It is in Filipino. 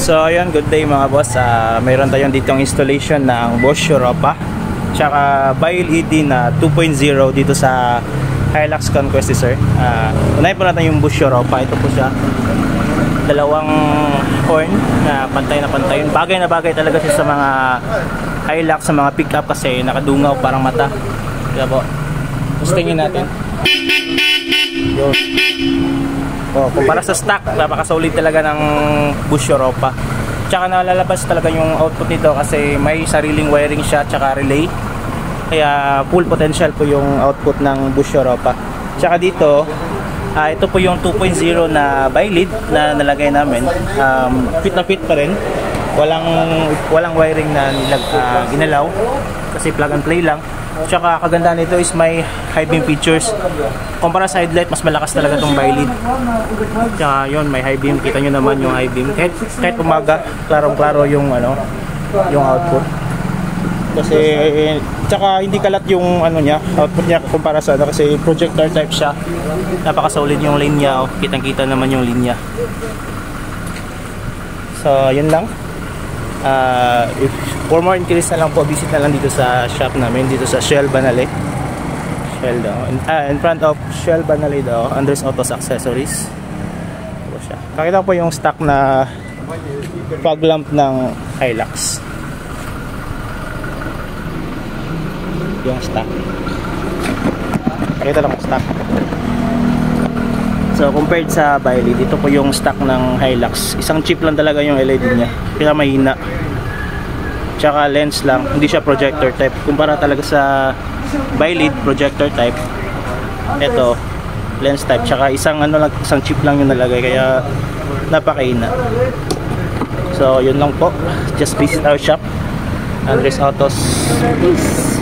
So ayun, good day mga boss. Mayroon tayong ditong installation ng Bosch Europa tsaka Bio-LED na 2.0 dito sa Hilux Conquest, sir. Unahin po natin yung Bosch Europa. Ito po siya, dalawang horn na pantay. Bagay na bagay talaga siya sa mga Hilux, sa mga pickup kasi nakadungaw parang mata. Kaya po, tingin natin. Yun. Kumpara sa stock, napaka-solid talaga ng Bosch Europa. Tsaka nalalabas talaga yung output nito kasi may sariling wiring siya tsaka relay. Kaya full potential po yung output ng Bosch Europa. Tsaka dito, ito po yung 2.0 na Bio-LED na nalagay namin. Fit na fit pa rin. Walang wiring na ginalaw kasi plug and play lang. Tsaka kagandahan nito is may high beam features. Kumpara sa headlight, mas malakas talaga itong Bio-LED. Tsaka yun, may high beam. Kita nyo naman yung high beam. Kahit umaga, klarong-klaro yung yung output. Kasi tsaka hindi kalat yung niya, output niya kumpara sa kasi projector type siya. Napaka-solid yung linya. Kitang-kita naman yung linya. So, yun lang. If for more inquiries na lang po, visit na lang dito sa shop namin, dito sa Shell Banale. Shell daw. In front of Shell Banale daw, Andres Autos Accessories. Ito siya. Pakita po yung stock na fog lamp ng Hilux. Yung stock. Pakita lang yung stock. So compared sa Bio-LED, dito po yung stock ng Hilux. Isang chip lang talaga yung LED niya. Kaya mahina. Tsaka lens lang, hindi siya projector type. Kumpara talaga sa Bio-LED, projector type. Ito, lens type. Tsaka isang chip lang yung nalagay. Kaya napakahina. So yun lang po. Just visit our shop, Andres Autos. Peace.